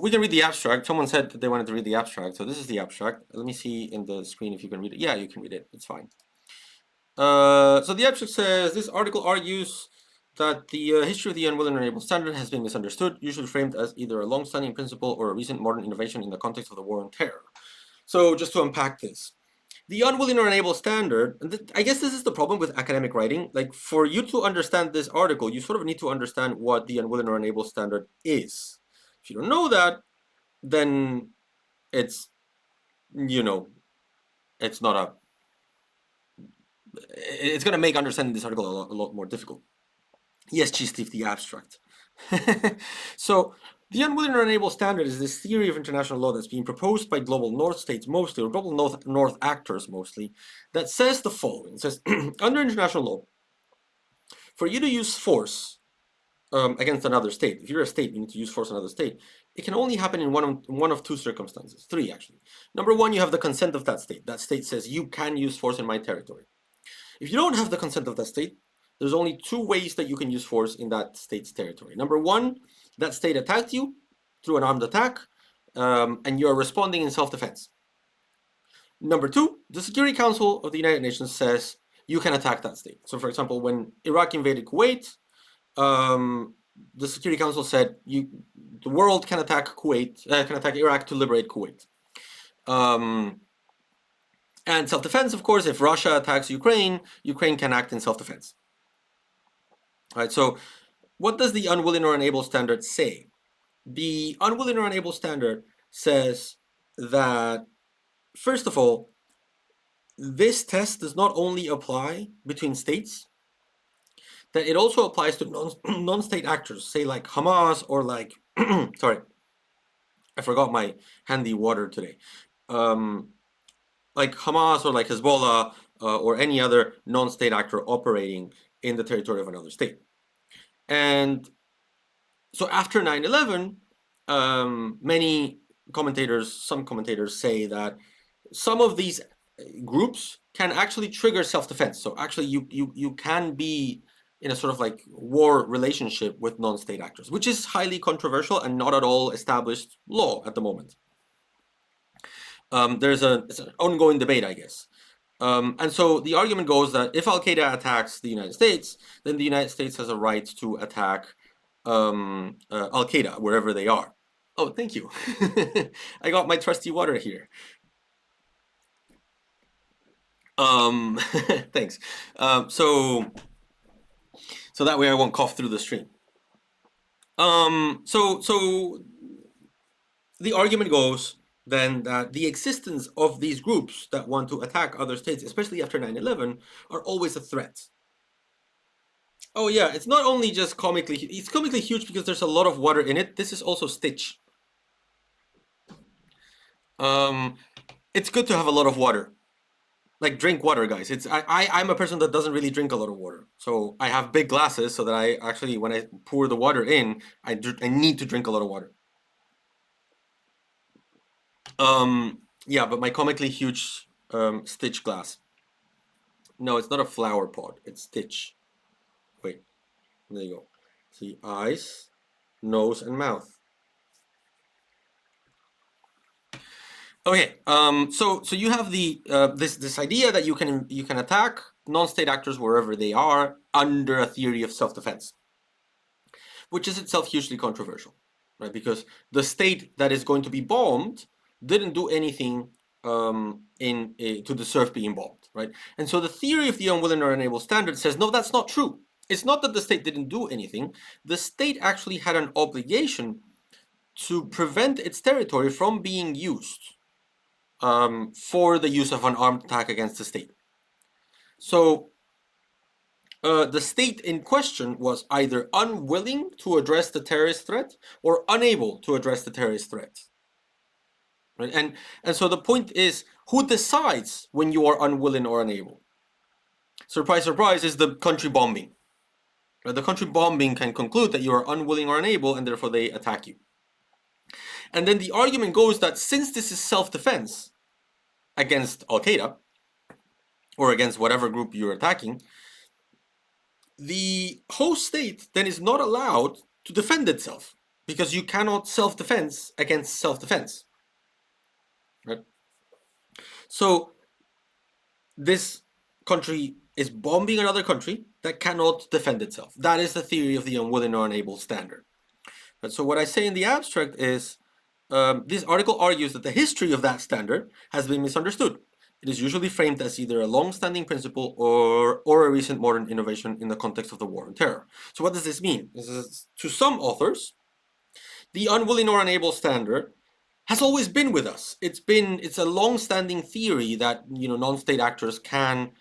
we can read the abstract. Someone said that they wanted to read the abstract, so this is the abstract. Let me see in the screen if you can read it. Yeah, you can read it. It's fine. So the abstract says this article argues that the history of the unwilling or unable standard has been misunderstood, usually framed as either a long-standing principle or a recent modern innovation in the context of the war on terror. So just to unpack this, the unwilling or unable standard, and I guess this is the problem with academic writing. Like, for you to understand this article, you sort of need to understand what the unwilling or unable standard is. If you don't know that, then it's, it's not a, it's going to make understanding this article a lot more difficult. Yes, Chief Steve, the abstract. So, the unwilling or unable standard is this theory of international law that's being proposed by global North states mostly, or global North actors mostly, that says the following. It says, under international law, for you to use force against another state, if you're a state, you need to use force on another state, it can only happen in one of two circumstances, three actually. Number one, you have the consent of that state. That state says, you can use force in my territory. If you don't have the consent of that state, there's only two ways that you can use force in that state's territory. Number one, that state attacked you through an armed attack, and you're responding in self-defense. Number two, the Security Council of the United Nations says you can attack that state. So, for example, when Iraq invaded Kuwait, the Security Council said the world can attack Kuwait, can attack Iraq to liberate Kuwait. And self-defense, of course, if Russia attacks Ukraine, Ukraine can act in self-defense. All right, so what does the unwilling or unable standard say? The unwilling or unable standard says that, first of all, this test does not only apply between states, that it also applies to non-state actors, say like Hamas or like, sorry, I forgot my handy water today. Like Hamas or like Hezbollah or any other non-state actor operating in the territory of another state. And so after 9/11, many commentators, some commentators say that some of these groups can actually trigger self-defense. So actually you can be in a sort of like war relationship with non-state actors, which is highly controversial and not at all established law at the moment. It's an ongoing debate, I guess. And so the argument goes that if Al-Qaeda attacks the United States, then the United States has a right to attack Al-Qaeda wherever they are. Oh, thank you. I got my trusty water here. Thanks. So that way I won't cough through the stream. So the argument goes then that the existence of these groups that want to attack other states, especially after 9/11, are always a threat. Oh yeah, it's not only just comically, it's comically huge because there's a lot of water in it. This is also Stitch. It's good to have a lot of water. Like, drink water, guys. I'm a person that doesn't really drink a lot of water. So I have big glasses so that I actually, when I pour the water in, I need to drink a lot of water. Yeah, but my comically huge Stitch glass. No, it's not a flower pot. It's Stitch. Wait, there you go. See, eyes, nose, and mouth. Okay, so you have the this idea that you can attack non-state actors wherever they are under a theory of self-defense, which is itself hugely controversial, right? Because the state that is going to be bombed didn't do anything to deserve being bombed, right? And so the theory of the unwilling or unable standard says, no, that's not true. It's not that the state didn't do anything. The state actually had an obligation to prevent its territory from being used for the use of an armed attack against the state. So the state in question was either unwilling to address the terrorist threat or unable to address the terrorist threat. Right? And so the point is, who decides when you are unwilling or unable? Surprise, surprise, is the country bombing. Right? The country bombing can conclude that you are unwilling or unable, and therefore they attack you. And then the argument goes that since this is self-defense against Al-Qaeda, or against whatever group you're attacking, the host state then is not allowed to defend itself. because you cannot self-defense against self-defense, right? So this country is bombing another country that cannot defend itself. That is the theory of the unwilling or unable standard. And so what I say in the abstract is, this article argues that the history of that standard has been misunderstood. It is usually framed as either a long-standing principle or a recent modern innovation in the context of the war on terror. So what does this mean? This is, to some authors, the unwilling or unable standard has always been with us. It's a long-standing theory that non-state actors can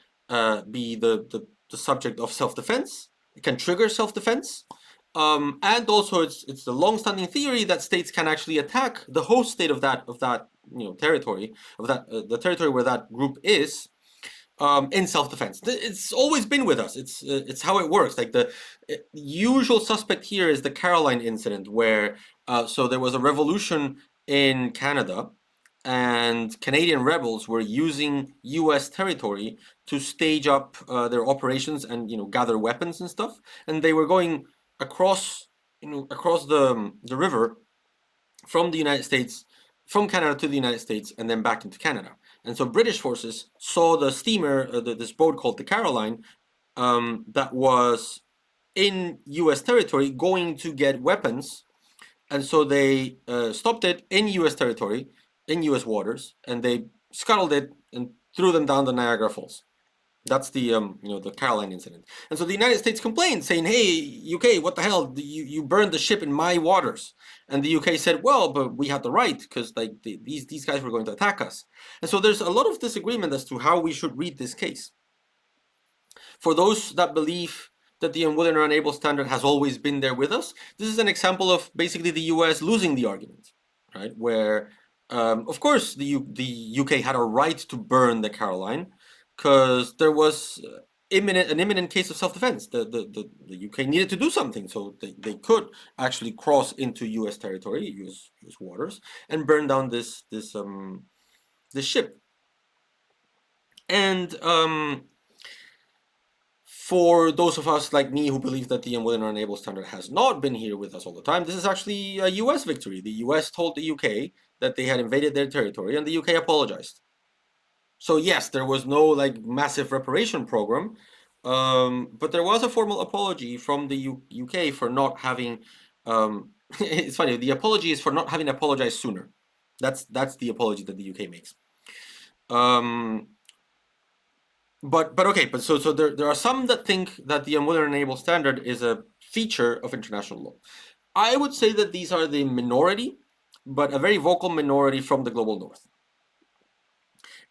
be the subject of self-defense. It can trigger self-defense, and also it's the long-standing theory that states can actually attack the host state of that territory, of that the territory where that group is, in self-defense. It's always been with us. It's how it works. Like the usual suspect here is the Caroline incident, where so there was a revolution in Canada, and Canadian rebels were using U.S. territory to stage up their operations and gather weapons and stuff, and they were going across across the river from the United States, from Canada to the United States, and then back into Canada. And so British forces saw the steamer, this boat called the Caroline, that was in U.S. territory going to get weapons, and so they stopped it in U.S. territory, in U.S. waters, and they scuttled it and threw them down the Niagara Falls. That's the the Caroline incident. And so the United States complained, saying, "Hey, UK, what the hell? You burned the ship in my waters." And the UK said, "Well, but we had the right, because like these guys were going to attack us." And so there's a lot of disagreement as to how we should read this case. For those that believe that the unwilling or unable standard has always been there with us, this is an example of basically the US losing the argument, right? Where, of course, the UK had a right to burn the Caroline because there was an imminent case of self-defense. The UK needed to do something, so they could actually cross into US territory, US waters, and burn down this ship. And for those of us like me who believe that the unwilling or unable standard has not been here with us all the time, this is actually a US victory. The US told the UK that they had invaded their territory, and the UK apologized. So yes, there was no like massive reparation program, but there was a formal apology from the UK for not having. It's funny. The apology is for not having apologized sooner. That's the apology that the UK makes. But okay, but so there are some that think that the unwilling or unable standard is a feature of international law. I would say that these are the minority, but a very vocal minority from the global north.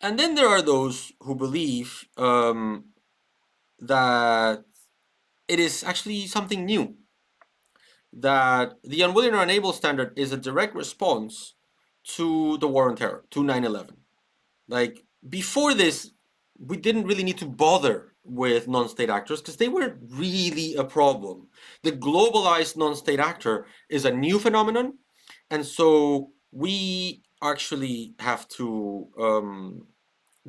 And then there are those who believe that it is actually something new. That the unwilling or unable standard is a direct response to the war on terror, to 9/11. Like before this, we didn't really need to bother with non-state actors because they weren't really a problem. The globalized non-state actor is a new phenomenon, and so we actually have to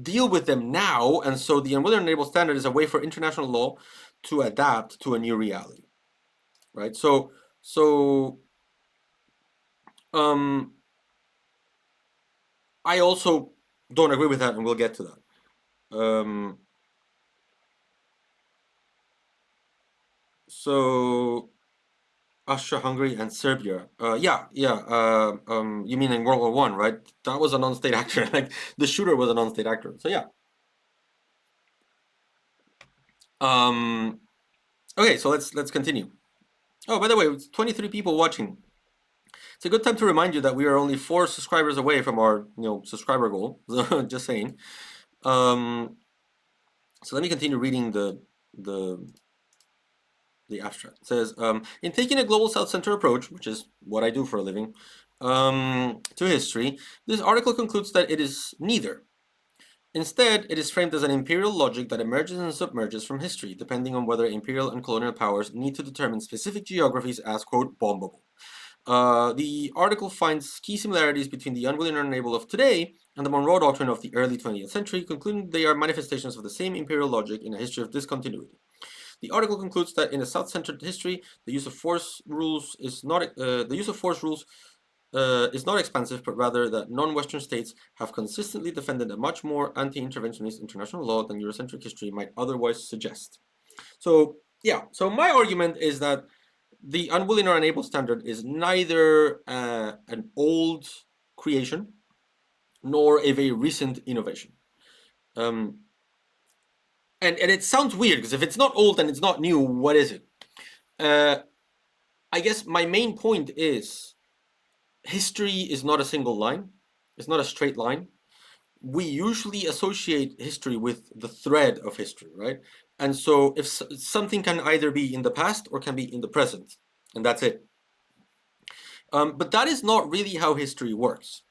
deal with them now. And so the unwilling or unable standard is a way for international law to adapt to a new reality, right? So I also don't agree with that, and we'll get to that. So Austria-Hungary and Serbia. Yeah. You mean in World War One, right? That was a non-state actor. Like the shooter was a non-state actor. So yeah. Okay, so let's continue. Oh, by the way, it's 23 people watching. It's a good time to remind you that we are only 4 subscribers away from our subscriber goal. Just saying. So let me continue reading the abstract. It says, in taking a global South-centered approach, which is what I do for a living, to history, this article concludes that it is neither. Instead, it is framed as an imperial logic that emerges and submerges from history, depending on whether imperial and colonial powers need to determine specific geographies as, quote, bombable. The article finds key similarities between the unwilling or unable of today and the Monroe Doctrine of the early 20th century, concluding they are manifestations of the same imperial logic in a history of discontinuity. The article concludes that in a South-centered history, the use of force rules is not is not expansive, but rather that non-Western states have consistently defended a much more anti-interventionist international law than Eurocentric history might otherwise suggest. So yeah, so my argument is that the unwilling or unable standard is neither an old creation nor a very recent innovation. And it sounds weird because if it's not old and it's not new, what is it? I guess my main point is history is not a single line. It's not a straight line. We usually associate history with the thread of history, right? And so if something can either be in the past or can be in the present, and that's it. But that is not really how history works.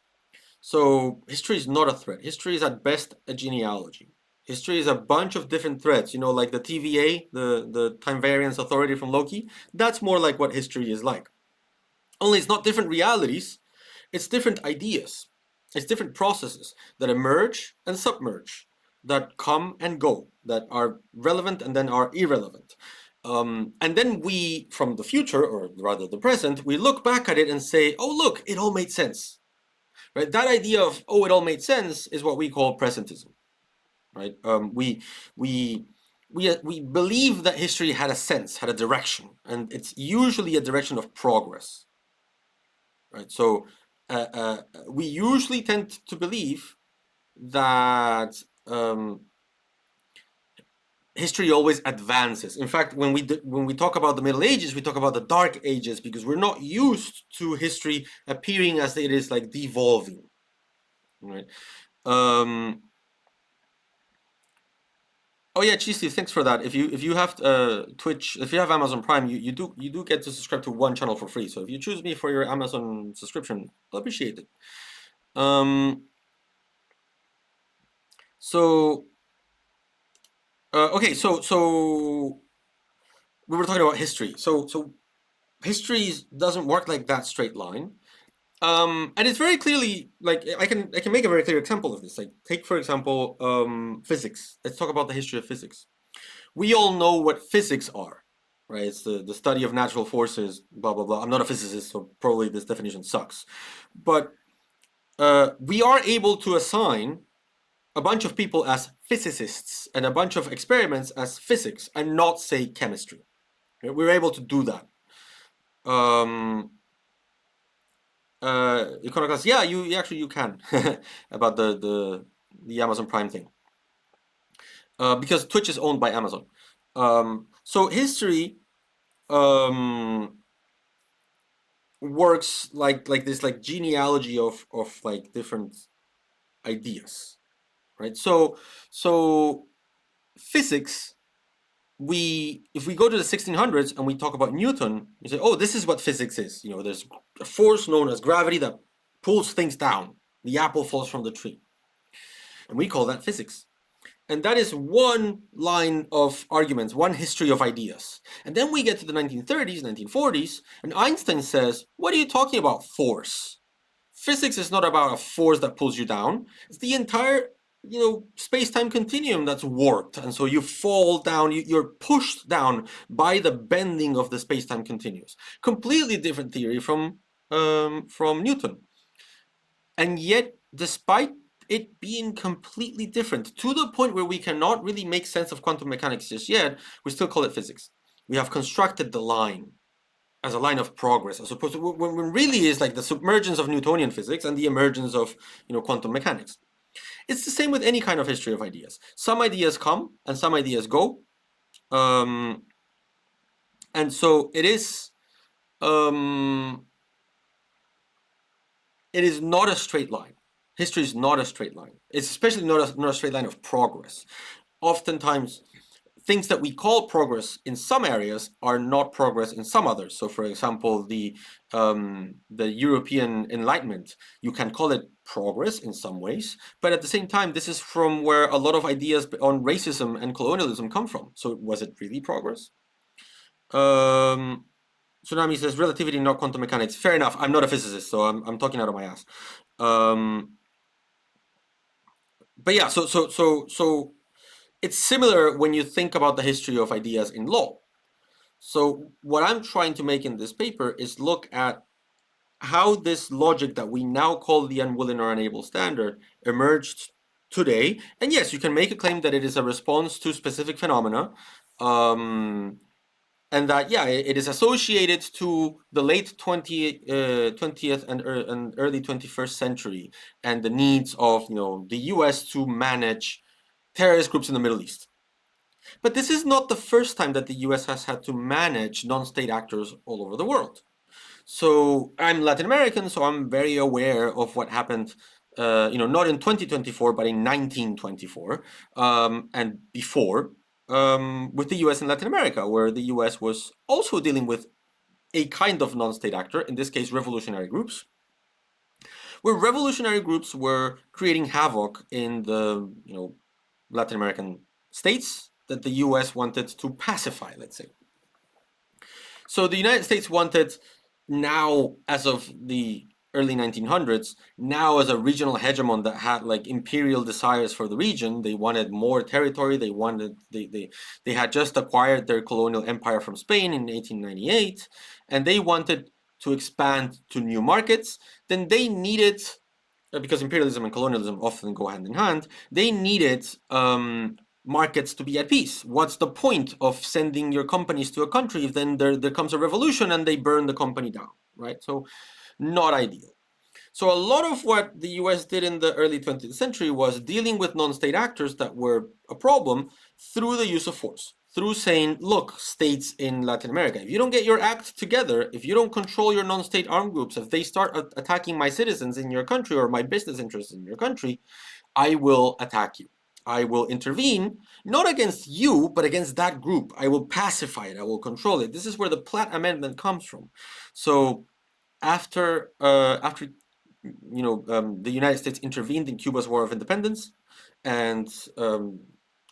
So history is not a thread. History is at best a genealogy. History is a bunch of different threads, like the TVA, the Time Variance Authority from Loki. That's more like what history is like. Only it's not different realities, it's different ideas. It's different processes that emerge and submerge, that come and go, that are relevant and then are irrelevant. And then we, from the future, or rather the present, we look back at it and say, oh, look, it all made sense. Right? That idea of, oh, it all made sense is what we call presentism. Right? We believe that history had a sense, had a direction, and it's usually a direction of progress. Right? So we usually tend to believe that history always advances. In fact, when we talk about the Middle Ages, we talk about the Dark Ages because we're not used to history appearing as it is like devolving. Right? Oh yeah, Cheesy, thanks for that. If you have Twitch, if you have Amazon Prime, you do get to subscribe to one channel for free. So if you choose me for your Amazon subscription, I'll appreciate it. Okay, so we were talking about history. So history doesn't work like that straight line. And it's very clearly like I can make a very clear example of this. Like take for example physics. Let's talk about the history of physics. We all know what physics are, right? It's the study of natural forces, blah blah blah. I'm not a physicist, so probably this definition sucks. But we are able to assign a bunch of people as physicists and a bunch of experiments as physics and not say chemistry. Right? We're able to do that. Iconoclast, yeah, you can about the Amazon Prime thing, because Twitch is owned by Amazon. So history works like this like genealogy of like different ideas, right? So physics, if we go to the 1600s and we talk about Newton, you say, oh, this is what physics is. There's a force known as gravity that pulls things down. The apple falls from the tree. And we call that physics. And that is one line of arguments, one history of ideas. And then we get to the 1930s, 1940s, and Einstein says, what are you talking about, force? Physics is not about a force that pulls you down. It's the entire space-time continuum that's warped, and so you fall down, you're pushed down by the bending of the space-time continuums. Completely different theory from Newton. And yet, despite it being completely different, to the point where we cannot really make sense of quantum mechanics just yet, we still call it physics. We have constructed the line as a line of progress, as opposed to when really is like the submergence of Newtonian physics and the emergence of quantum mechanics. It's the same with any kind of history of ideas. Some ideas come and some ideas go. And so it is not a straight line. History is not a straight line. It's especially not a straight line of progress. Oftentimes, things that we call progress in some areas are not progress in some others. So, for example, the European Enlightenment, you can call it progress in some ways, but at the same time, this is from where a lot of ideas on racism and colonialism come from. So, was it really progress? Tsunami says relativity, not quantum mechanics. Fair enough. I'm not a physicist, so I'm talking out of my ass. But yeah, so it's similar when you think about the history of ideas in law. So what I'm trying to make in this paper is look at how this logic that we now call the unwilling or unable standard emerged today. And yes, you can make a claim that it is a response to specific phenomena, and that, yeah, it is associated to the late 20th and early 21st century and the needs of the US to manage terrorist groups in the Middle East. But this is not the first time that the US has had to manage non-state actors all over the world. So I'm Latin American, so I'm very aware of what happened, not in 2024, but in 1924 and before, with the US in Latin America, where the US was also dealing with a kind of non-state actor, in this case, revolutionary groups, where revolutionary groups were creating havoc in the Latin American states that the US wanted to pacify, let's say. So the United States wanted now, as of the early 1900s, now as a regional hegemon that had like imperial desires for the region. They wanted more territory. They had just acquired their colonial empire from Spain in 1898, and they wanted to expand to new markets. Then they needed, because imperialism and colonialism often go hand in hand, they needed markets to be at peace. What's the point of sending your companies to a country if then there comes a revolution and they burn the company down, right? So not ideal. So a lot of what the US did in the early 20th century was dealing with non-state actors that were a problem through the use of force, through saying, look, states in Latin America, if you don't get your act together, if you don't control your non-state armed groups, if they start attacking my citizens in your country or my business interests in your country, I will attack you. I will intervene, not against you, but against that group. I will pacify it. I will control it. This is where the Platt Amendment comes from. So after the United States intervened in Cuba's War of Independence and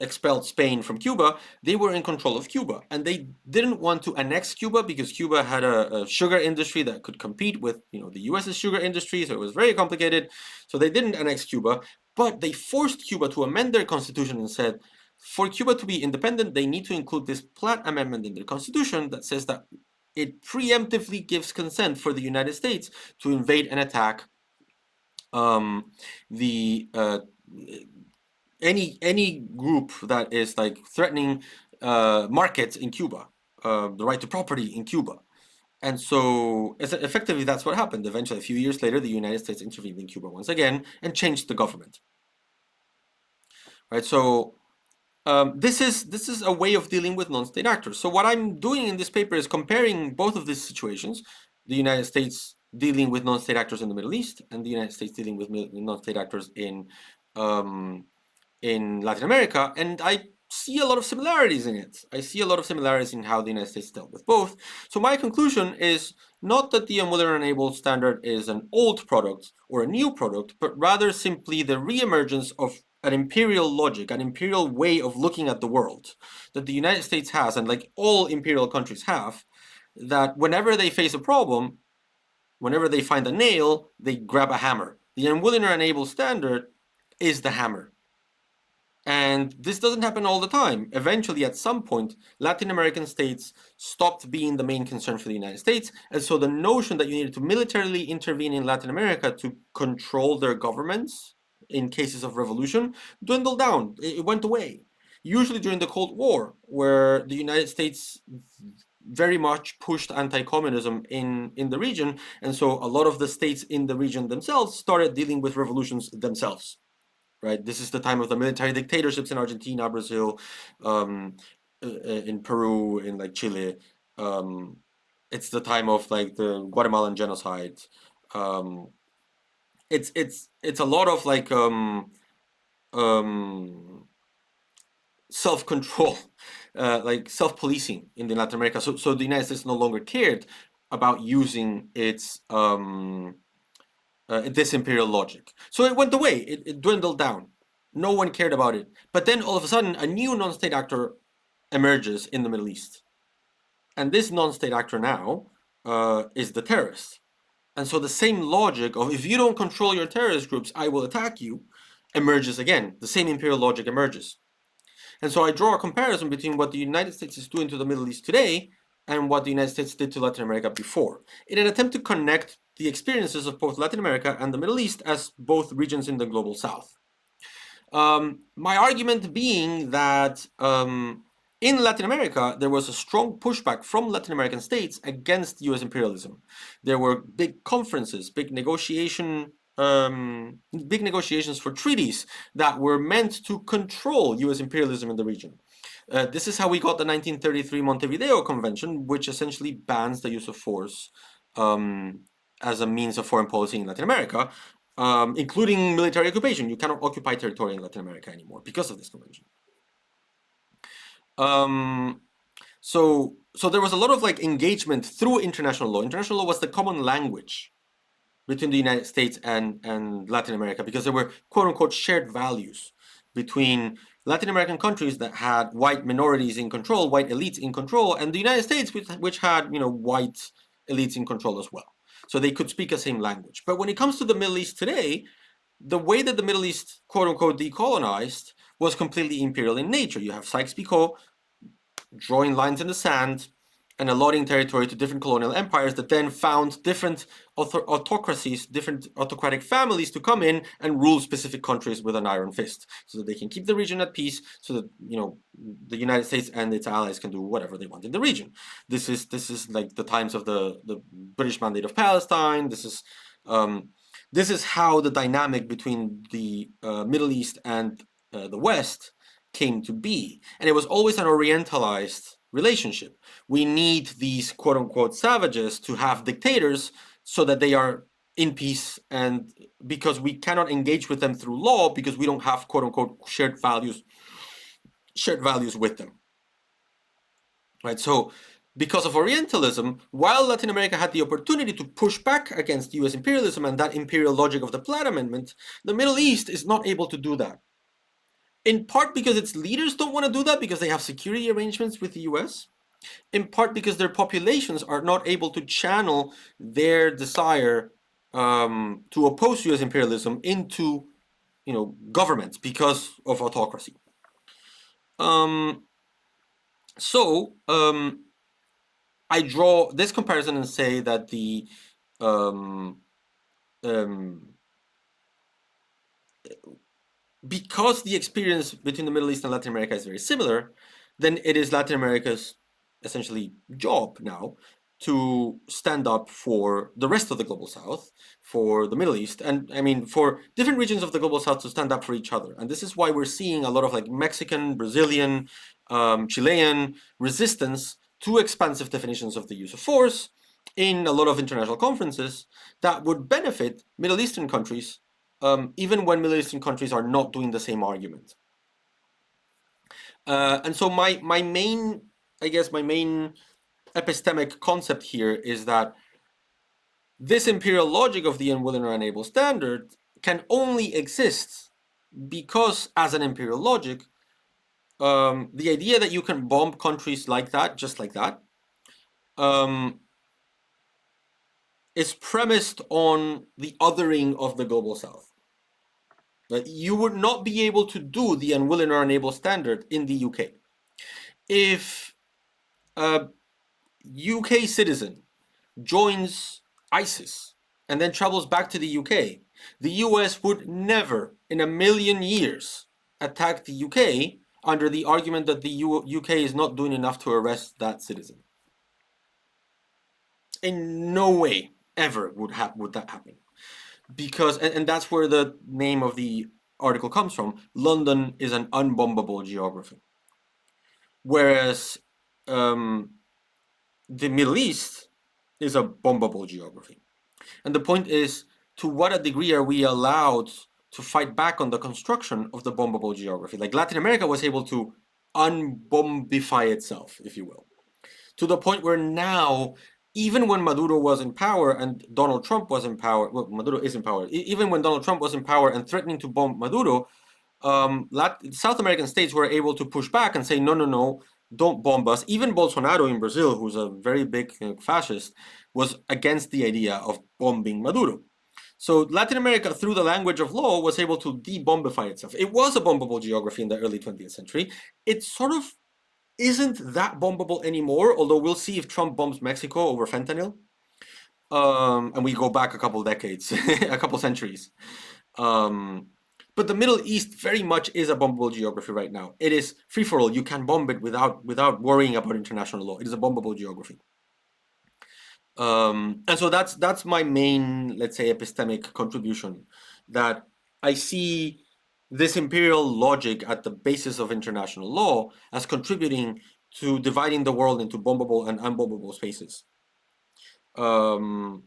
expelled Spain from Cuba, they were in control of Cuba. And they didn't want to annex Cuba because Cuba had a sugar industry that could compete with the US's sugar industry, so it was very complicated. So they didn't annex Cuba, but they forced Cuba to amend their constitution and said, for Cuba to be independent, they need to include this Platt Amendment in their constitution that says that it preemptively gives consent for the United States to invade and attack the any group that is like threatening markets in Cuba, the right to property in Cuba. And so effectively that's what happened. Eventually, a few years later, the United States intervened in Cuba once again and changed the government. Right, so this is a way of dealing with non-state actors. So what I'm doing in this paper is comparing both of these situations: the United States dealing with non-state actors in the Middle East, and the United States dealing with non-state actors in Latin America. And I see a lot of similarities in it. I see a lot of similarities in how the United States dealt with both. So my conclusion is not that the unwilling or unable standard is an old product or a new product, but rather simply the reemergence of an imperial logic, an imperial way of looking at the world that the United States has, and like all imperial countries have, that whenever they face a problem, whenever they find a nail, they grab a hammer. The unwilling or unable standard is the hammer. And this doesn't happen all the time. Eventually, at some point, Latin American states stopped being the main concern for the United States. And so the notion that you needed to militarily intervene in Latin America to control their governments in cases of revolution dwindled down. It went away. Usually during the Cold War, where the United States very much pushed anti-communism in the region. And so a lot of the states in the region themselves started dealing with revolutions themselves. Right, this is the time of the military dictatorships in Argentina, Brazil, in Peru, in like Chile. It's the time of like the Guatemalan genocide. It's a lot of like self-control, like self-policing in Latin America. So the United States no longer cared about using its this imperial logic. So it went away. It dwindled down. No one cared about it. But then all of a sudden, a new non-state actor emerges in the Middle East. And this non-state actor now is the terrorist. And so the same logic of if you don't control your terrorist groups, I will attack you, emerges again. The same imperial logic emerges. And so I draw a comparison between what the United States is doing to the Middle East today and what the United States did to Latin America before, in an attempt to connect the experiences of both Latin America and the Middle East as both regions in the global South. My argument being that in Latin America, there was a strong pushback from Latin American states against US imperialism. There were big conferences, big negotiations for treaties that were meant to control US imperialism in the region. This is how we got the 1933 Montevideo Convention, which essentially bans the use of force as a means of foreign policy in Latin America, including military occupation. You cannot occupy territory in Latin America anymore because of this convention. So there was a lot of like engagement through international law. International law was the common language between the United States and Latin America, because there were quote unquote shared values between Latin American countries that had white minorities in control, white elites in control, and the United States, which had white elites in control as well. So they could speak the same language. But when it comes to the Middle East today, the way that the Middle East quote unquote decolonized was completely imperial in nature. You have Sykes-Picot drawing lines in the sand and allotting territory to different colonial empires that then found different autocracies, different autocratic families to come in and rule specific countries with an iron fist, so that they can keep the region at peace, so that the United States and its allies can do whatever they want in the region. This is like the times of the British Mandate of Palestine. This is how the dynamic between the Middle East and the West came to be, and it was always an orientalized relationship. We need these quote unquote savages to have dictators so that they are in peace, and because we cannot engage with them through law because we don't have quote unquote shared values with them. Right? So because of Orientalism, while Latin America had the opportunity to push back against US imperialism and that imperial logic of the Platt Amendment, the Middle East is not able to do that. In part because its leaders don't want to do that because they have security arrangements with the US. In part because their populations are not able to channel their desire to oppose US imperialism into governments because of autocracy. I draw this comparison and say that the because the experience between the Middle East and Latin America is very similar, then it is Latin America's essentially job now to stand up for the rest of the global South, for the Middle East, and I mean for different regions of the global South to stand up for each other. And this is why we're seeing a lot of like Mexican, Brazilian, Chilean resistance to expansive definitions of the use of force in a lot of international conferences that would benefit Middle Eastern countries, even when Middle Eastern countries are not doing the same argument. And so my main epistemic concept here is that this imperial logic of the unwilling or unable standard can only exist because, as an imperial logic, the idea that you can bomb countries like that, just like that, is premised on the othering of the global South. You would not be able to do the unwilling or unable standard in the UK. If a UK citizen joins ISIS and then travels back to the UK, the US would never in a million years attack the UK under the argument that the UK is not doing enough to arrest that citizen. In no way ever would that happen. Because, and that's where the name of the article comes from, London is an unbombable geography. Whereas the Middle East is a bombable geography. And the point is, to what a degree are we allowed to fight back on the construction of the bombable geography? Like Latin America was able to unbombify itself, if you will, to the point where now, even when Maduro was in power and Donald Trump was in power, well, Maduro is in power, even when Donald Trump was in power and threatening to bomb Maduro, South American states were able to push back and say, no, don't bomb us. Even Bolsonaro in Brazil, who's a very big fascist, was against the idea of bombing Maduro. So Latin America, through the language of law, was able to de-bombify itself. It was a bombable geography in the early 20th century. It sort of isn't that bombable anymore, although we'll see if Trump bombs Mexico over fentanyl. And we go back a couple decades, a couple centuries. Um, but the Middle East very much is a bombable geography right now. It is free for all. You can bomb it without worrying about international law. It is a bombable geography. And so that's my main, let's say, epistemic contribution, that I see this imperial logic at the basis of international law as contributing to dividing the world into bombable and unbombable spaces. And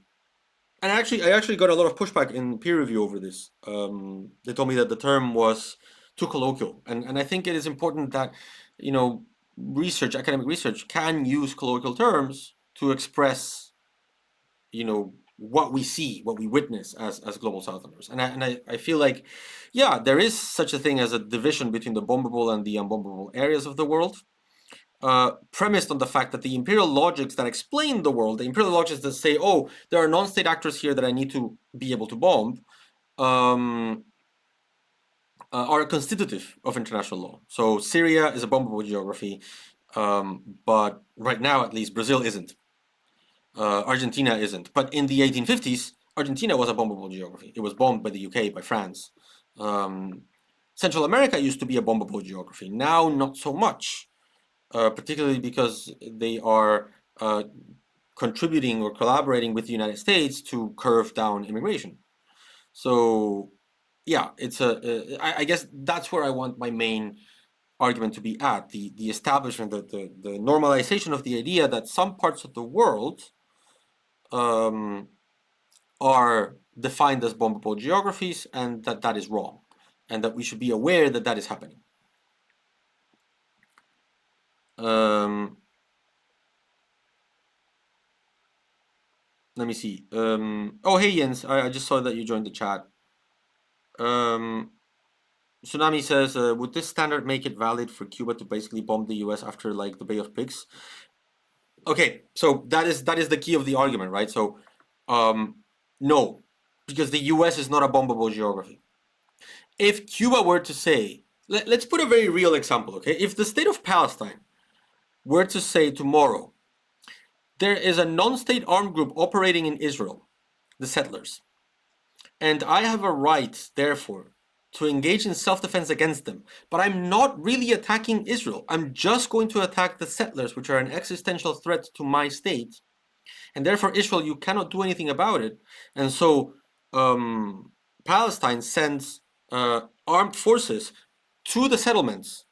I actually got a lot of pushback in peer review over this. They told me that the term was too colloquial, and I think it is important that, you know, academic research, can use colloquial terms to express, you know, what we see, what we witness as global southerners. And I feel like, yeah, there is such a thing as a division between the bombable and the unbombable areas of the world, premised on the fact that the imperial logics that explain the world, the imperial logics that say, oh, there are non-state actors here that I need to be able to bomb, are constitutive of international law. So Syria is a bombable geography, but right now, at least, Brazil isn't. Argentina isn't. But in the 1850s, Argentina was a bombable geography. It was bombed by the UK, by France. Central America used to be a bombable geography. Now, not so much, particularly because they are contributing or collaborating with the United States to curve down immigration. So, yeah, I guess that's where I want my main argument to be at, the establishment, the normalization of the idea that some parts of the world are defined as bombable geographies, and that is wrong, and that we should be aware that that is happening. Let me see. Oh, hey Jens, I just saw that you joined the chat. Tsunami says, would this standard make it valid for Cuba to basically bomb the US after, like, the Bay of Pigs? Okay, so that is the key of the argument, right? So, no, because the US is not a bombable geography. If Cuba were to say, let's put a very real example, okay? If the state of Palestine were to say tomorrow, there is a non-state armed group operating in Israel, the settlers, and I have a right, therefore, to engage in self-defense against them, but I'm not really attacking Israel. I'm just going to attack the settlers, which are an existential threat to my state, and therefore Israel, you cannot do anything about it. And so Palestine sends armed forces to the settlements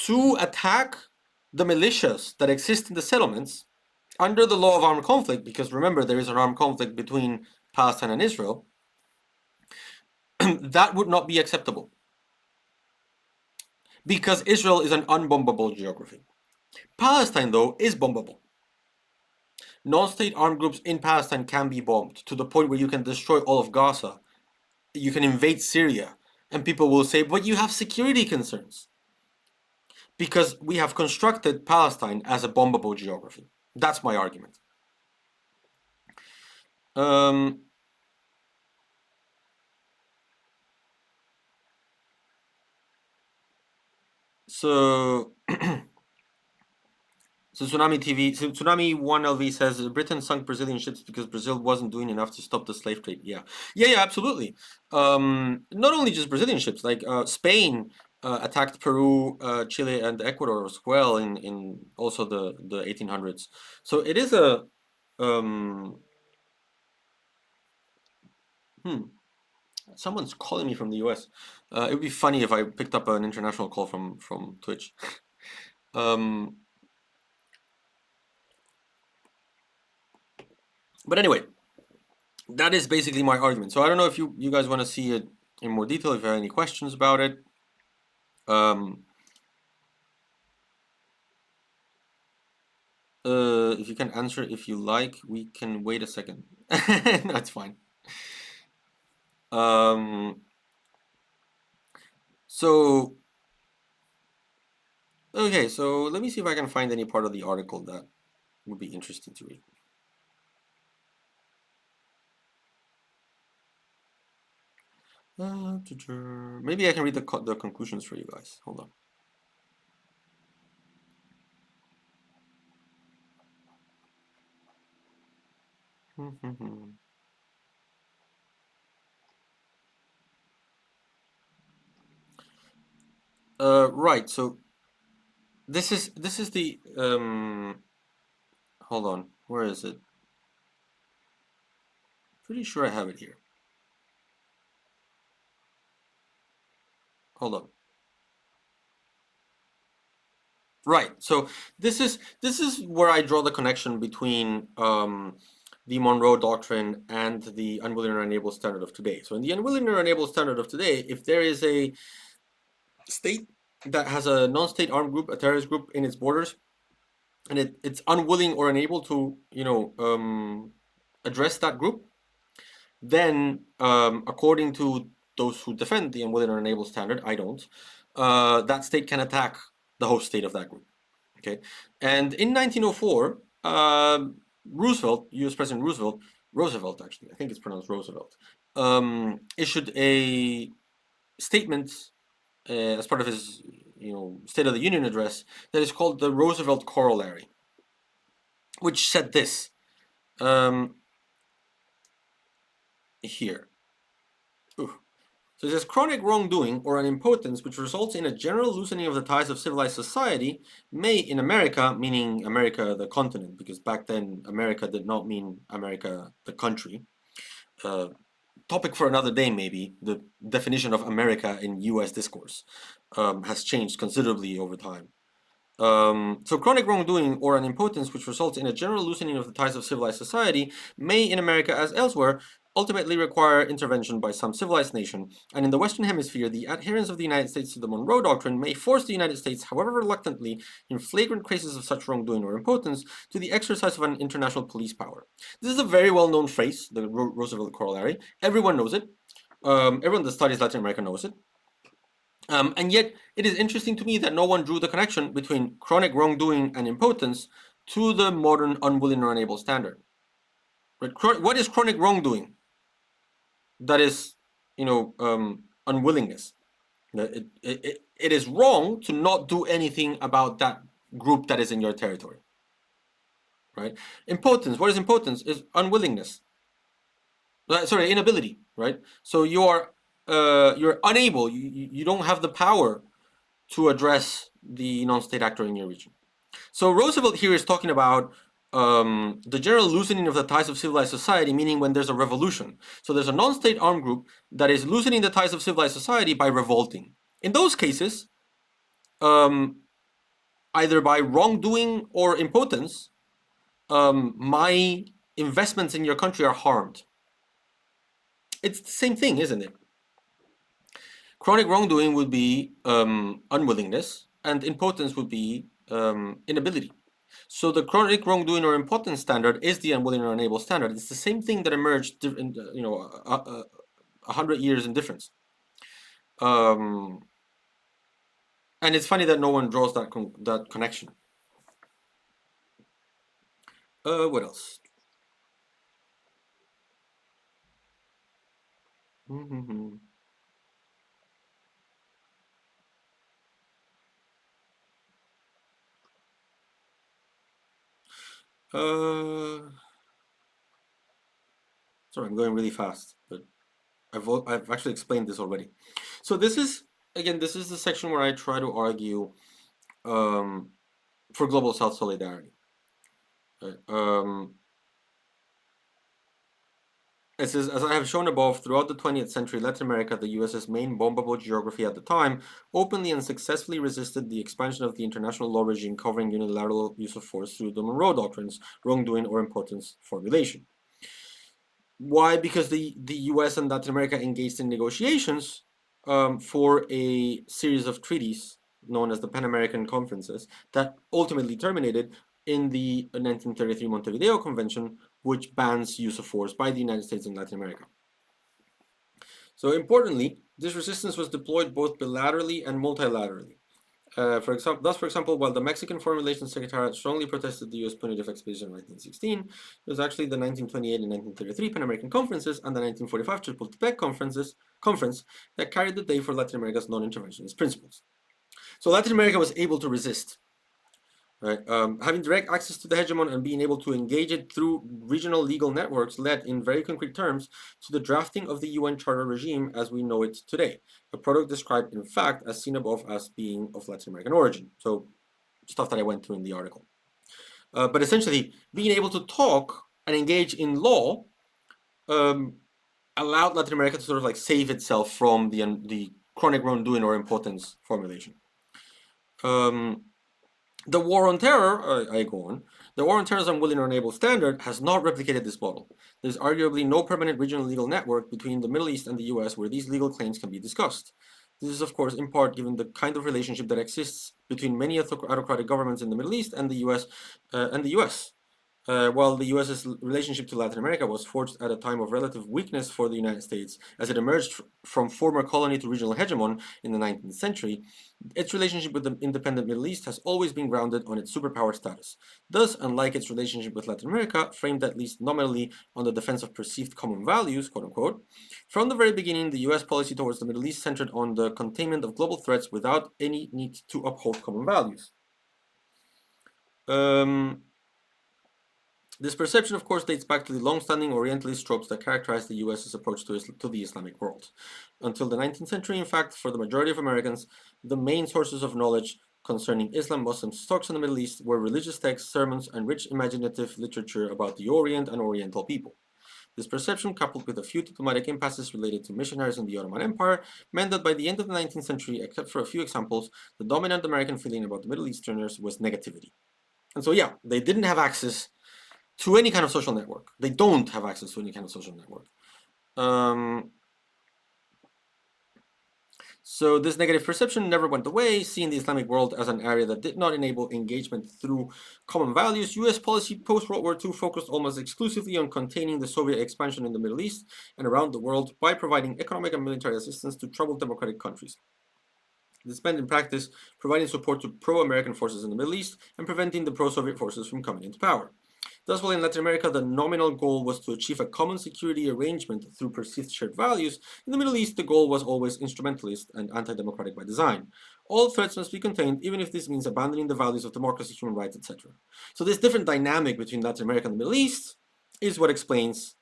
to attack the militias that exist in the settlements under the law of armed conflict, because remember, there is an armed conflict between Palestine and Israel. That would not be acceptable, because Israel is an unbombable geography. Palestine, though, is bombable. Non-state armed groups in Palestine can be bombed to the point where you can destroy all of Gaza. You can invade Syria, and people will say, but you have security concerns. Because we have constructed Palestine as a bombable geography. That's my argument. So Tsunami 1LV says Britain sunk Brazilian ships because Brazil wasn't doing enough to stop the slave trade. Yeah, absolutely. Not only just Brazilian ships, like Spain attacked Peru, Chile, and Ecuador as well in also the 1800s. So it is a Someone's calling me from the US. It would be funny if I picked up an international call from Twitch. But anyway, that is basically my argument. So I don't know if you guys want to see it in more detail, if you have any questions about it. If you can answer if you like, we can wait a second. No, it's fine. So, okay, so let me see if I can find any part of the article that would be interesting to read. Maybe I can read the conclusions for you guys. Hold on. Right. So this is the hold on. Where is it? Pretty sure I have it here. Hold on. Right. So this is where I draw the connection between the Monroe Doctrine and the unwilling or unable standard of today. So in the unwilling or unable standard of today, if there is a state that has a non-state armed group, a terrorist group in its borders, and it's unwilling or unable to, address that group, then according to those who defend the unwilling or unable standard, I don't, that state can attack the host state of that group. Okay, and in 1904, Roosevelt, U.S. President Roosevelt actually, I think it's pronounced Roosevelt, issued a statement as part of his, State of the Union address that is called the Roosevelt Corollary, which said this here. Ooh. So it says chronic wrongdoing or unimpotence which results in a general loosening of the ties of civilized society may in America, meaning America the continent, because back then America did not mean America the country. Topic for another day maybe. The definition of America in US discourse has changed considerably over time. So chronic wrongdoing or unimpotence which results in a general loosening of the ties of civilized society may in America as elsewhere ultimately require intervention by some civilized nation, and in the Western Hemisphere, the adherence of the United States to the Monroe Doctrine may force the United States, however reluctantly, in flagrant cases of such wrongdoing or impotence, to the exercise of an international police power. This is a very well-known phrase, the Roosevelt Corollary. Everyone knows it. Everyone that studies Latin America knows it. And yet, it is interesting to me that no one drew the connection between chronic wrongdoing and impotence to the modern unwilling or unable standard. Right? What is chronic wrongdoing? That is, unwillingness. It is wrong to not do anything about that group that is in your territory. Right? Impotence. What is impotence? Is unwillingness. Sorry, inability. Right? So you're unable. You don't have the power to address the non-state actor in your region. So Roosevelt here is talking about the general loosening of the ties of civilized society, meaning when there's a revolution. So there's a non-state armed group that is loosening the ties of civilized society by revolting. In those cases, either by wrongdoing or impotence, my investments in your country are harmed. It's the same thing, isn't it? Chronic wrongdoing would be unwillingness, and impotence would be inability. So the chronic wrongdoing or impotence standard is the unwilling or unable standard. It's the same thing that emerged, 100 years in difference. And it's funny that no one draws that connection. What else? Sorry, I'm going really fast, but I've actually explained this already. So this is the section where I try to argue for global South solidarity. It says, as I have shown above, throughout the 20th century, Latin America, the US's main bombable geography at the time, openly and successfully resisted the expansion of the international law regime covering unilateral use of force through the Monroe Doctrines, wrongdoing or impotence formulation. Why? Because the US and Latin America engaged in negotiations for a series of treaties known as the Pan American Conferences that ultimately terminated in the 1933 Montevideo Convention, which bans use of force by the United States and Latin America. So importantly, this resistance was deployed both bilaterally and multilaterally. For example, while the Mexican Foreign Relations Secretariat strongly protested the U.S. punitive expedition in 1916, it was actually the 1928 and 1933 Pan American conferences and the 1945 Chapultepec conference that carried the day for Latin America's non-interventionist principles. So Latin America was able to resist. Right. Having direct access to the hegemon and being able to engage it through regional legal networks led, in very concrete terms, to the drafting of the UN Charter regime as we know it today, a product described, in fact, as seen above as being of Latin American origin. So, stuff that I went through in the article. But essentially, being able to talk and engage in law allowed Latin America to sort of like save itself from the chronic wrongdoing or impotence formulation. The war on terror, I go on, the war on terror's unwilling or unable standard has not replicated this model. There's arguably no permanent regional legal network between the Middle East and the US where these legal claims can be discussed. This is, of course, in part given the kind of relationship that exists between many autocratic governments in the Middle East and the US. While the US's relationship to Latin America was forged at a time of relative weakness for the United States as it emerged from former colony to regional hegemon in the 19th century, its relationship with the independent Middle East has always been grounded on its superpower status. Thus, unlike its relationship with Latin America, framed at least nominally on the defense of perceived common values, quote unquote, from the very beginning, the US policy towards the Middle East centered on the containment of global threats without any need to uphold common values. This perception, of course, dates back to the long-standing Orientalist tropes that characterized the US's approach to the Islamic world. Until the 19th century, in fact, for the majority of Americans, the main sources of knowledge concerning Islam, Muslims, talks in the Middle East were religious texts, sermons, and rich imaginative literature about the Orient and Oriental people. This perception, coupled with a few diplomatic impasses related to missionaries in the Ottoman Empire, meant that by the end of the 19th century, except for a few examples, the dominant American feeling about the Middle Easterners was negativity. And so, yeah, they didn't have access to any kind of social network. They don't have access to any kind of social network. So this negative perception never went away, seeing the Islamic world as an area that did not enable engagement through common values. US policy post-World War II focused almost exclusively on containing the Soviet expansion in the Middle East and around the world by providing economic and military assistance to troubled democratic countries. This meant in practice providing support to pro-American forces in the Middle East and preventing the pro-Soviet forces from coming into power. Thus, while in Latin America the nominal goal was to achieve a common security arrangement through perceived shared values, in the Middle East the goal was always instrumentalist and anti-democratic by design. All threats must be contained, even if this means abandoning the values of democracy, human rights, etc. So this different dynamic between Latin America and the Middle East is what explains,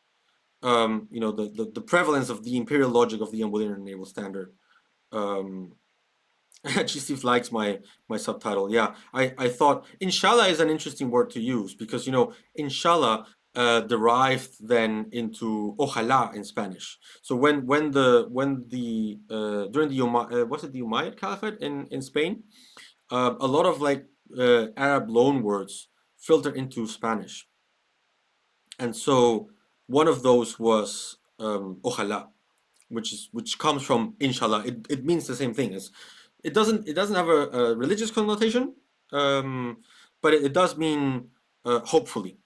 the prevalence of the imperial logic of the unwilling and unable standard. Actually, Steve likes my subtitle. Yeah, I thought inshallah is an interesting word to use because inshallah derived then into ojalá in Spanish. So when the during the was it the Umayyad Caliphate in Spain, a lot of Arab loan words filter into Spanish, and so one of those was ojalá, which comes from inshallah. It means the same thing as it doesn't have a religious connotation, but it does mean hopefully.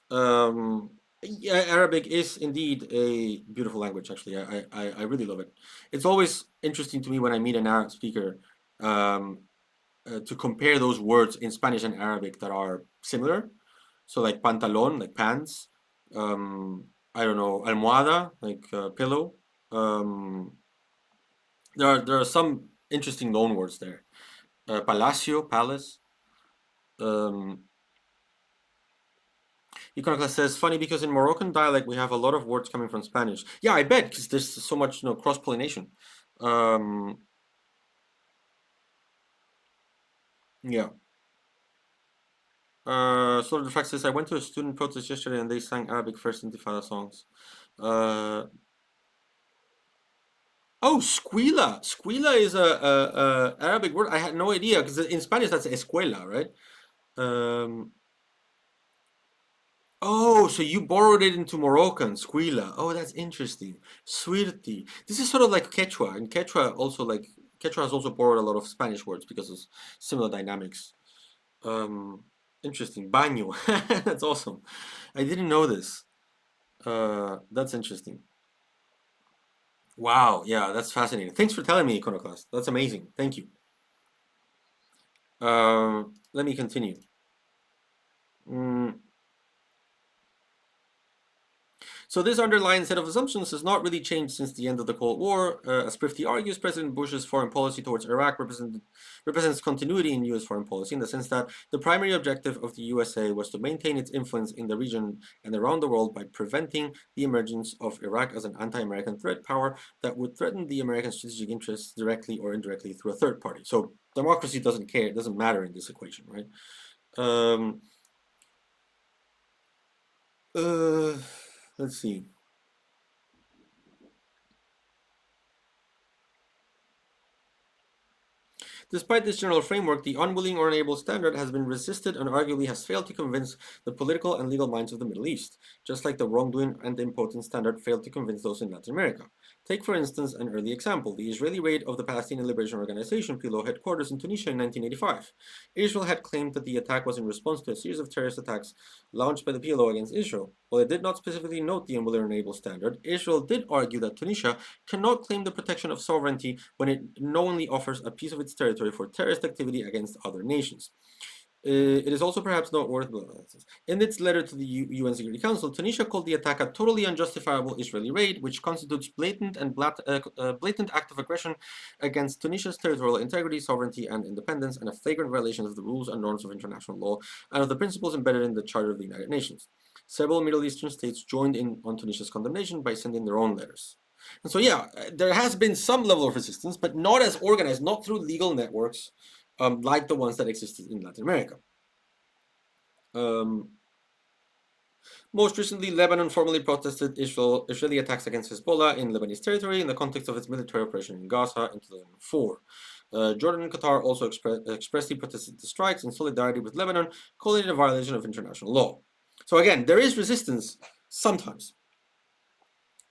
Yeah, Arabic is indeed a beautiful language. Actually, I really love it. It's always interesting to me when I meet an Arab speaker to compare those words in Spanish and Arabic that are similar. So like pantalon, like pants. I don't know, almohada, like pillow. Um, there are some interesting loan words there. Palacio, palace. Um, Iconoclast says, funny because in Moroccan dialect we have a lot of words coming from Spanish. Yeah, I bet, because there's so much cross-pollination. Yeah. Sort of the fact says, I went to a student protest yesterday and they sang Arabic First Intifada songs. Oh, squila. Squila is a Arabic word. I had no idea because in Spanish that's escuela, right? Oh, so you borrowed it into Moroccan, squila. Oh, that's interesting. Suirti. This is sort of like Quechua, and Quechua also Quechua has also borrowed a lot of Spanish words because of similar dynamics. Interesting. Baño. That's awesome. I didn't know this. That's interesting. Wow, yeah, that's fascinating. Thanks for telling me, Iconoclast. That's amazing. Thank you. Let me continue. So this underlying set of assumptions has not really changed since the end of the Cold War. As Prifty argues, President Bush's foreign policy towards Iraq represents continuity in U.S. foreign policy in the sense that the primary objective of the USA was to maintain its influence in the region and around the world by preventing the emergence of Iraq as an anti-American threat power that would threaten the American strategic interests directly or indirectly through a third party. So democracy doesn't care, it doesn't matter in this equation, right? Let's see. Despite this general framework, the unwilling or unable standard has been resisted and arguably has failed to convince the political and legal minds of the Middle East, just like the wrongdoing and the impotent standard failed to convince those in Latin America. Take, for instance, an early example, the Israeli raid of the Palestinian Liberation Organization PLO headquarters in Tunisia in 1985. Israel had claimed that the attack was in response to a series of terrorist attacks launched by the PLO against Israel. While it did not specifically note the unwilling or unable standard, Israel did argue that Tunisia cannot claim the protection of sovereignty when it knowingly offers a piece of its territory for terrorist activity against other nations. It is also perhaps noteworthy. In its letter to the UN Security Council, Tunisia called the attack a totally unjustifiable Israeli raid, which constitutes blatant act of aggression against Tunisia's territorial integrity, sovereignty, and independence, and a flagrant violation of the rules and norms of international law and of the principles embedded in the Charter of the United Nations. Several Middle Eastern states joined in on Tunisia's condemnation by sending their own letters. And so, yeah, there has been some level of resistance, but not as organized, not through legal networks like the ones that existed in Latin America. Most recently, Lebanon formally protested Israeli attacks against Hezbollah in Lebanese territory in the context of its military operation in Gaza in 2004. Jordan and Qatar also expressly protested the strikes in solidarity with Lebanon, calling it a violation of international law. So again, there is resistance sometimes.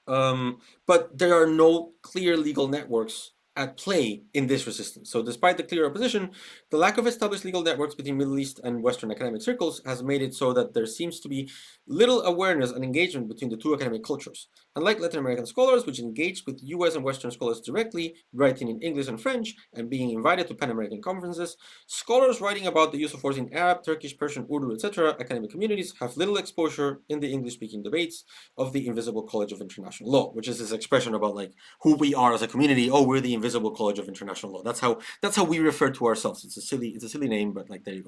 But there are no clear legal networks at play in this resistance. So despite the clear opposition, the lack of established legal networks between Middle East and Western academic circles has made it so that there seems to be little awareness and engagement between the two academic cultures. Unlike Latin American scholars, which engaged with US and Western scholars directly, writing in English and French, and being invited to Pan-American conferences, scholars writing about the use of force in Arab, Turkish, Persian, Urdu, etc. academic communities have little exposure in the English-speaking debates of the Invisible College of International Law, which is this expression about like who we are as a community. Oh, we're the Invisible College of International Law. That's how we refer to ourselves. It's a silly name, but like there you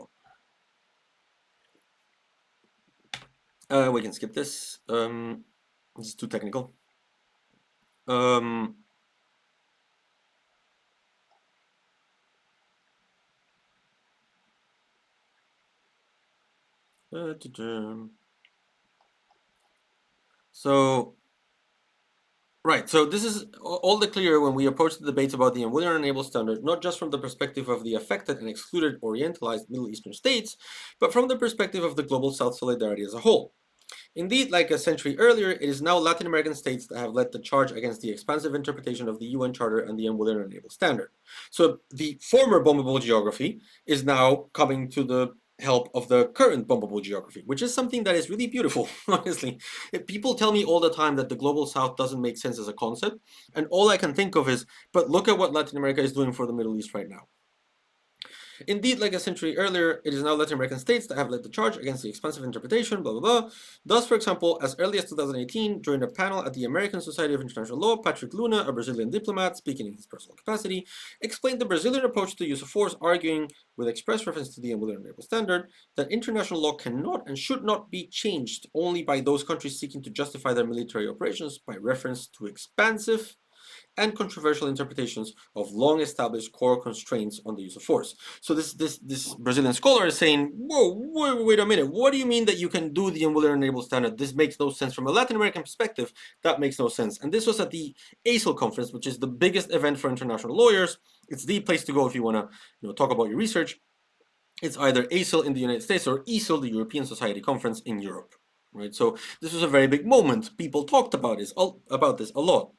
go. We can skip this. This is too technical. So, right, so this is all the clearer when we approach the debates about the unwilling or unable standard, not just from the perspective of the affected and excluded Orientalized Middle Eastern states, but from the perspective of the global South solidarity as a whole. Indeed, like a century earlier, it is now Latin American states that have led the charge against the expansive interpretation of the UN Charter and the unwilling or unable standard. So the former bombable geography is now coming to the help of the current bombable geography, which is something that is really beautiful, honestly. People tell me all the time that the global south doesn't make sense as a concept, and all I can think of is, but look at what Latin America is doing for the Middle East right now. Indeed, like a century earlier, it is now Latin American states that have led the charge against the expansive interpretation, blah, blah, blah. Thus, for example, as early as 2018, during a panel at the American Society of International Law, Patrick Luna, a Brazilian diplomat, speaking in his personal capacity, explained the Brazilian approach to the use of force, arguing, with express reference to the unwilling or unable standard, that international law cannot and should not be changed only by those countries seeking to justify their military operations by reference to expansive and controversial interpretations of long-established core constraints on the use of force. So this Brazilian scholar is saying, whoa, wait a minute, what do you mean that you can do the unwilling or unable standard? This makes no sense. From a Latin American perspective, that makes no sense. And this was at the ASIL conference, which is the biggest event for international lawyers. It's the place to go if you want to talk about your research. It's either ASIL in the United States or ESIL, the European Society Conference in Europe. Right? So this was a very big moment. People talked about this a lot.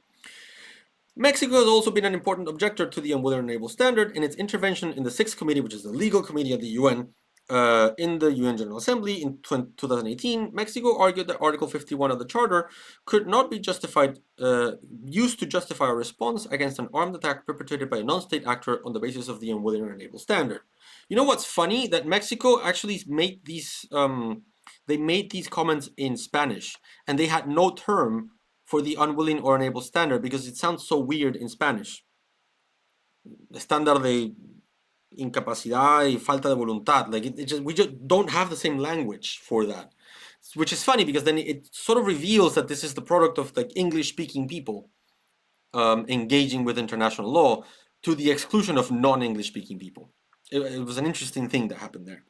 Mexico has also been an important objector to the unwilling or unable standard in its intervention in the Sixth Committee, which is the legal committee at the UN, In the UN General Assembly in 2018, Mexico argued that Article 51 of the Charter could not be used to justify a response against an armed attack perpetrated by a non-state actor on the basis of the unwilling or unable standard. You know what's funny? That Mexico actually made these comments in Spanish, and they had no term for the unwilling or unable standard because it sounds so weird in Spanish. Estándar de incapacidad y falta de voluntad. Like we just don't have the same language for that, which is funny because then it sort of reveals that this is the product of like English-speaking people engaging with international law to the exclusion of non-English-speaking people. It was an interesting thing that happened there.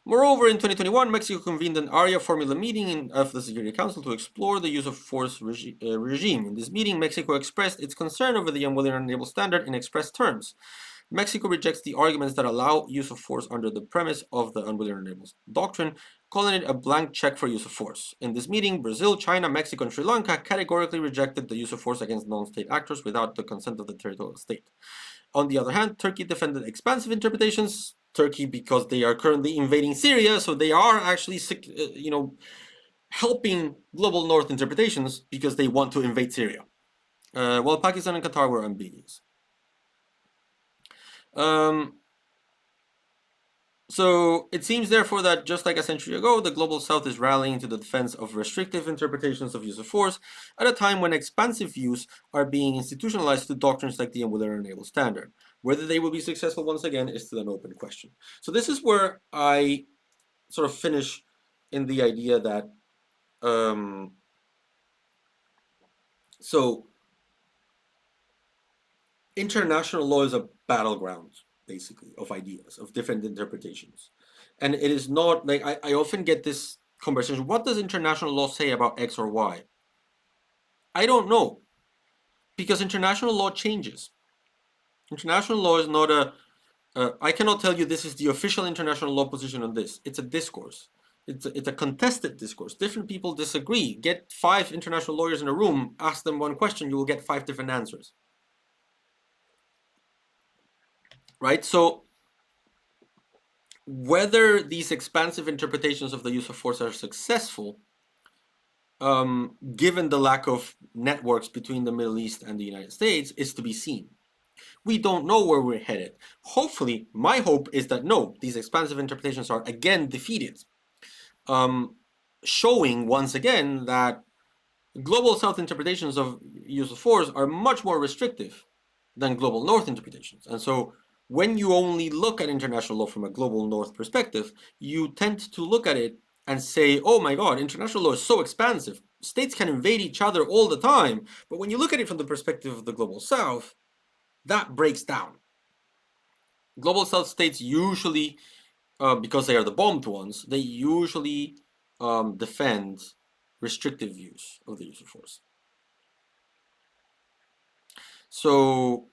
Moreover, in 2021, Mexico convened an ARIA formula meeting of the Security Council to explore the use of force regime. In this meeting, Mexico expressed its concern over the unwilling and unable standard in express terms. Mexico rejects the arguments that allow use of force under the premise of the unwilling and unable doctrine, calling it a blank check for use of force. In this meeting, Brazil, China, Mexico, and Sri Lanka categorically rejected the use of force against non-state actors without the consent of the territorial state. On the other hand, Turkey defended expansive interpretations. Turkey, because they are currently invading Syria, so they are actually, helping global North interpretations because they want to invade Syria. While Pakistan and Qatar were ambiguous. So it seems, therefore, that just like a century ago, the Global South is rallying to the defense of restrictive interpretations of use of force at a time when expansive views are being institutionalized to doctrines like the unwilling or unable standard. Whether they will be successful once again is still an open question. So this is where I sort of finish in the idea that so international law is a battleground, basically, of ideas, of different interpretations. And it is not like I often get this conversation, what does international law say about X or Y? I don't know, because international law changes. International law is not I cannot tell you this is the official international law position on this. It's a discourse. It's a contested discourse. Different people disagree. Get 5 international lawyers in a room, ask them one question, you will get 5 different answers. Right? So whether these expansive interpretations of the use of force are successful, given the lack of networks between the Middle East and the United States, is to be seen. We don't know where we're headed. Hopefully, my hope is that no, these expansive interpretations are again defeated, showing once again that global South interpretations of use of force are much more restrictive than global North interpretations. And so when you only look at international law from a global North perspective, you tend to look at it and say, oh my God, international law is so expansive. States can invade each other all the time. But when you look at it from the perspective of the global South, that breaks down. Global South states usually, because they are the bombed ones, they usually defend restrictive views of the use of force. So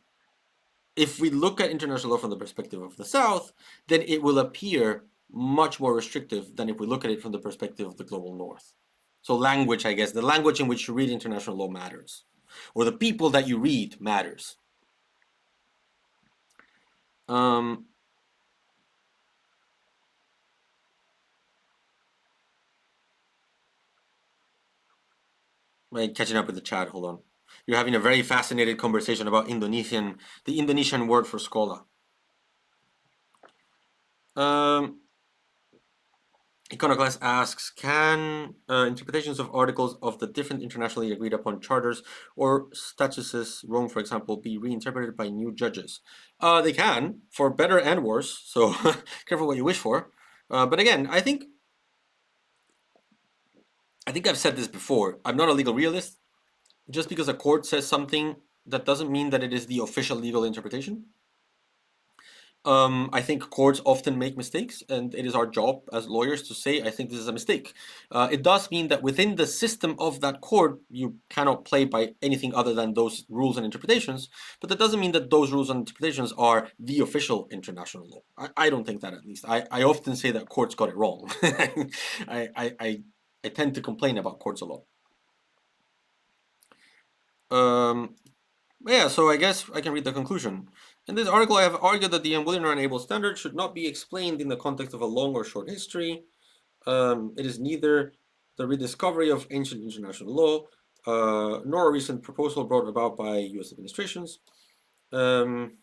if we look at international law from the perspective of the South, then it will appear much more restrictive than if we look at it from the perspective of the global North. So language, I guess, the language in which you read international law matters, or the people that you read matters. Wait, catching up with the chat, hold on. You're having a very fascinated conversation about the Indonesian word for scholar. Iconoclast asks, can interpretations of articles of the different internationally agreed upon charters or statuses, Rome, for example, be reinterpreted by new judges? They can, for better and worse, so careful what you wish for. But again, I think I've said this before. I'm not a legal realist. Just because a court says something, that doesn't mean that it is the official legal interpretation. I think courts often make mistakes, and it is our job as lawyers to say, I think this is a mistake. It does mean that within the system of that court, you cannot play by anything other than those rules and interpretations, but that doesn't mean that those rules and interpretations are the official international law. I don't think that, at least. I often say that courts got it wrong. I tend to complain about courts a lot. Yeah, so I guess I can read the conclusion. In this article, I have argued that the unwilling or unable standard should not be explained in the context of a long or short history. It is neither the rediscovery of ancient international law, nor a recent proposal brought about by US administrations. Um,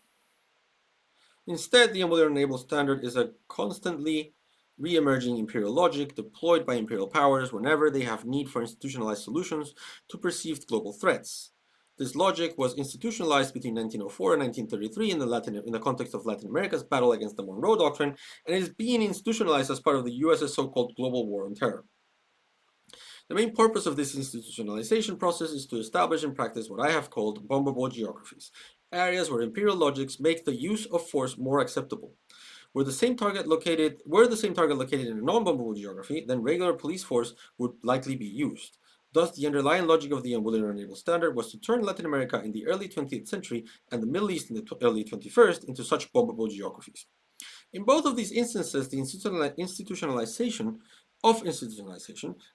Instead, the unwilling or unable standard is a constantly re-emerging imperial logic deployed by imperial powers whenever they have need for institutionalized solutions to perceived global threats. This logic was institutionalized between 1904 and 1933 in the context of Latin America's battle against the Monroe Doctrine, and is being institutionalized as part of the US's so-called global war on terror. The main purpose of this institutionalization process is to establish and practice what I have called bombable geographies, areas where imperial logics make the use of force more acceptable. Were the same target located in a non-bombable geography, then regular police force would likely be used. Thus, the underlying logic of the unwilling or unable standard was to turn Latin America in the early 20th century and the Middle East in the early 21st into such bombable geographies. In both of these instances, the institutionalization,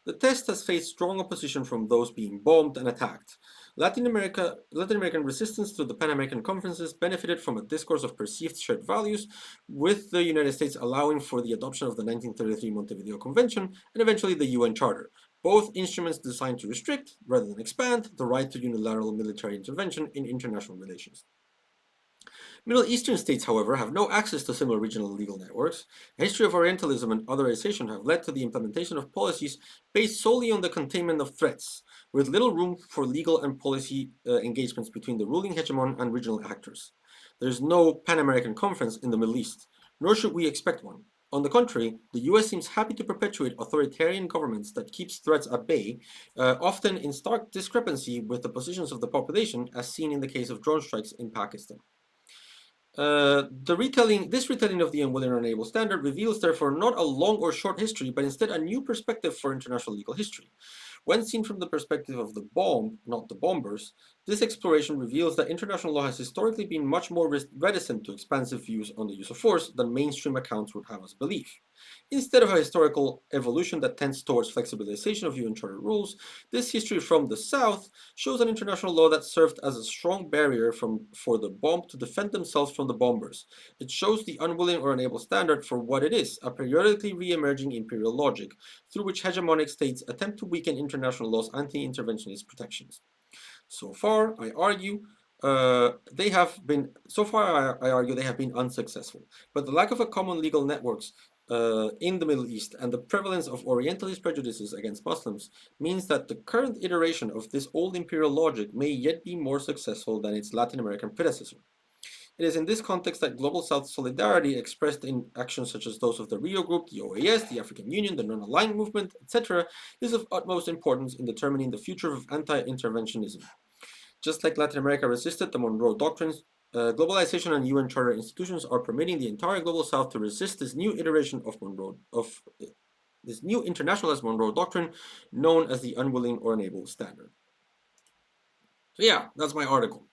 the test has faced strong opposition from those being bombed and attacked. Latin American resistance to the Pan American conferences benefited from a discourse of perceived shared values, with the United States allowing for the adoption of the 1933 Montevideo Convention and eventually the UN Charter, both instruments designed to restrict, rather than expand, the right to unilateral military intervention in international relations. Middle Eastern states, however, have no access to similar regional legal networks. A history of Orientalism and otherization have led to the implementation of policies based solely on the containment of threats, with little room for legal and policy engagements between the ruling hegemon and regional actors. There is no Pan American Conference in the Middle East, nor should we expect one. On the contrary, the US seems happy to perpetuate authoritarian governments that keeps threats at bay, often in stark discrepancy with the positions of the population, as seen in the case of drone strikes in Pakistan. This retelling of the unwilling or unable standard reveals, therefore, not a long or short history, but instead a new perspective for international legal history. When seen from the perspective of the bomb, not the bombers, this exploration reveals that international law has historically been much more reticent to expansive views on the use of force than mainstream accounts would have us believe. Instead of a historical evolution that tends towards flexibilization of UN Charter rules, this history from the South shows an international law that served as a strong barrier for the bomb to defend themselves from the bombers. It shows the unwilling or unable standard for what it is, a periodically re-emerging imperial logic, through which hegemonic states attempt to weaken international law's anti-interventionist protections. So far, I argue, they have been. So far, I argue they have been unsuccessful. But the lack of a common legal networks in the Middle East and the prevalence of Orientalist prejudices against Muslims means that the current iteration of this old imperial logic may yet be more successful than its Latin American predecessor. It is in this context that Global South solidarity, expressed in actions such as those of the Rio Group, the OAS, the African Union, the Non-Aligned Movement, etc., is of utmost importance in determining the future of anti-interventionism. Just like Latin America resisted the Monroe Doctrines, globalization and UN Charter institutions are permitting the entire Global South to resist this new iteration of this new internationalist Monroe Doctrine, known as the unwilling or unable standard. So yeah, that's my article.